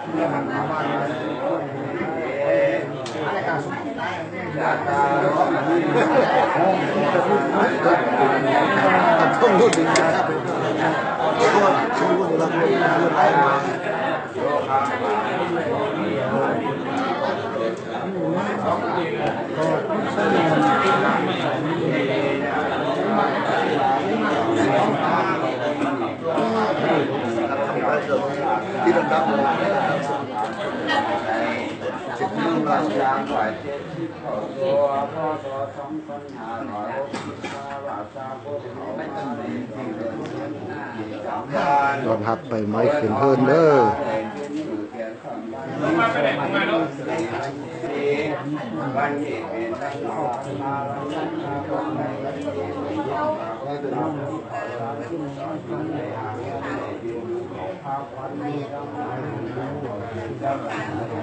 ต้องรู้ถึงนะครับช่วยเราด้วยที่ระดับจิตมุ่งมั่นยางไหวตัวพ่อตัวสองคนหาหน่อยว่าซาโคตรไม่ต้องมียอมรับไปไม้ขึ้นเพิ่นเด้อมาไปไหนมาลูกวันนี้เป็นตั้งออกมาแล้ว